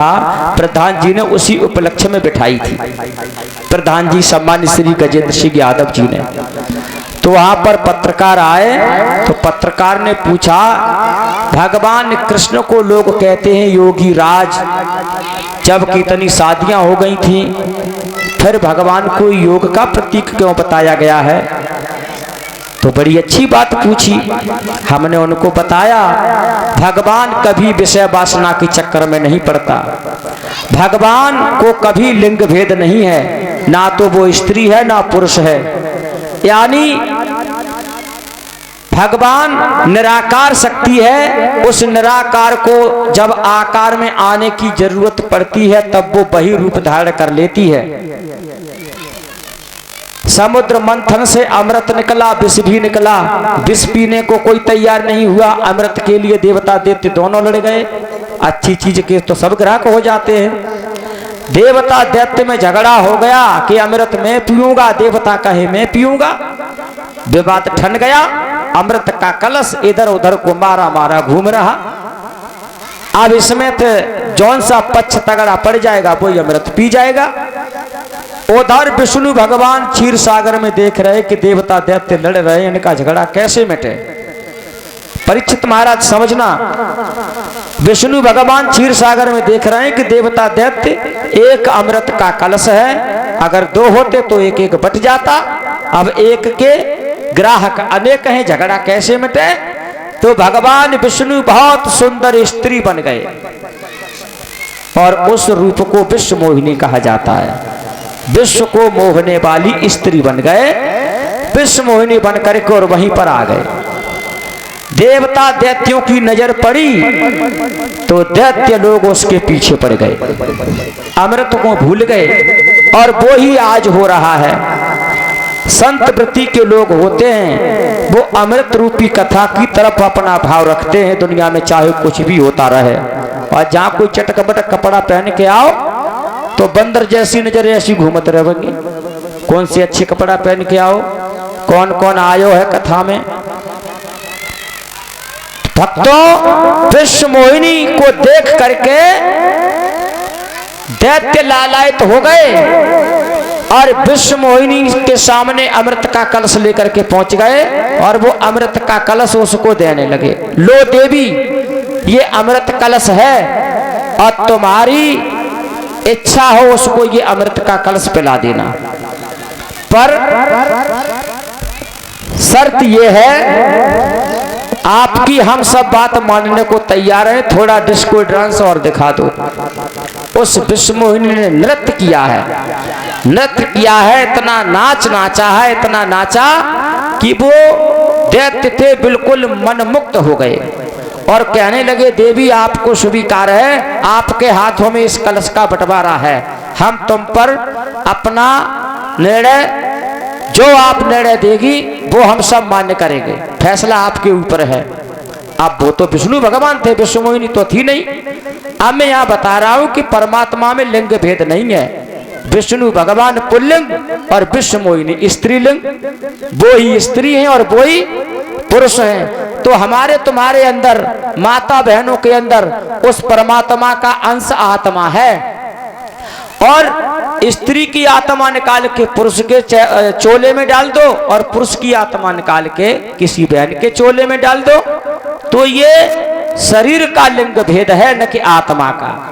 प्रधान जी ने उसी उपलक्ष्य में बिठाई थी। प्रधान जी सम्मान्य श्री गजेंद्र सिंह यादव जी ने। तो वहां पर पत्रकार आए तो पत्रकार ने पूछा, भगवान कृष्ण को लोग कहते हैं योगी राज, जबकि इतनी शादियां हो गई थी, फिर भगवान को योग का प्रतीक क्यों बताया गया है? तो बड़ी अच्छी बात पूछी। हमने उनको बताया, भगवान कभी विषय वासना के चक्कर में नहीं पड़ता, भगवान को कभी लिंग भेद नहीं है, ना तो वो स्त्री है ना पुरुष है। यानी भगवान निराकार शक्ति है, उस निराकार को जब आकार में आने की जरूरत पड़ती है तब वो वही रूप धारण कर लेती है। समुद्र मंथन से अमृत निकला, विष भी निकला, विष पीने को कोई तैयार नहीं हुआ, अमृत के लिए देवता दैत्य दोनों लड़ गए। अच्छी चीज के तो सब ग्राहक हो जाते हैं। देवता दैत्य में झगड़ा हो गया कि अमृत मैं पीऊंगा, देवता कहे मैं पीऊंगा, विवाद ठन गया। अमृत का कलश इधर उधर को मारा मारा घूम रहा। अब इसमें जौन सा पक्ष तगड़ा पड़ जाएगा वही अमृत पी जाएगा। उधर विष्णु भगवान क्षीर सागर में देख रहे कि देवता दैत्य लड़ रहे, इनका झगड़ा कैसे मिटे। परीक्षित महाराज समझना, विष्णु भगवान क्षीर सागर में देख रहे हैं कि देवता दैत्य, एक अमृत का कलश है, अगर दो होते तो एक एक बट जाता, अब एक के ग्राहक अनेक हैं, झगड़ा कैसे मिटे। तो भगवान विष्णु बहुत सुंदर स्त्री बन गए और उस रूप को विश्व मोहिनी कहा जाता है। विश्व को मोहने वाली स्त्री बन गए, विश्व मोहिनी बनकर के और वहीं पर आ गए। देवता दैत्यों की नजर पड़ी तो दैत्य लोग उसके पीछे पड़ गए, अमृत को भूल गए। और वो ही आज हो रहा है। संत वृत्ति के लोग होते हैं, वो अमृत रूपी कथा की तरफ अपना भाव रखते हैं, दुनिया में चाहे कुछ भी होता रहे। और जहां कोई चटक बटक कपड़ा पहन के आओ तो बंदर जैसी नजर ऐसी घूमत रहेंगे। कौन से अच्छे कपड़ा पहन के आओ, कौन कौन आयो है कथा में। भक्तों, विश्व मोहिनी को देख करके दैत्य लालायित हो गए और विश्व मोहिनी के सामने अमृत का कलश लेकर के पहुंच गए और वो अमृत का कलश उसको देने लगे। लो देवी, ये अमृत कलश है और तुम्हारी इच्छा हो उसको ये अमृत का कलश पिला देना, पर शर्त ये है आपकी हम सब बात मानने को तैयार हैं, थोड़ा डिस्को डांस और दिखा दो। उस विश्व मोहिनी ने नृत्य किया है, नृत्य किया है, इतना नाच नाचा है, इतना नाचा कि वो दैत्य थे बिल्कुल मनमुक्त हो गए और कहने लगे, देवी आपको स्वीकार है, आपके हाथों में इस कलश का बंटवारा है, हम तुम पर अपना निर्णय, जो आप निर्णय देगी वो हम सब मान्य करेंगे, फैसला आपके ऊपर है। अब वो तो विष्णु भगवान थे, विश्व मोहिनी तो थी नहीं। अब मैं यहाँ बता रहा हूं कि परमात्मा में लिंग भेद नहीं है। विष्णु भगवान पुल्लिंग और विश्व मोहिनी स्त्रीलिंग, वो ही स्त्री हैं और वो ही पुरुष हैं। तो हमारे तुम्हारे अंदर, माता बहनों के अंदर उस परमात्मा का अंश आत्मा है और स्त्री की आत्मा निकाल के पुरुष के चोले में डाल दो और पुरुष की आत्मा निकाल के किसी बहन के चोले में डाल दो, तो ये शरीर का लिंग भेद है, न कि आत्मा का।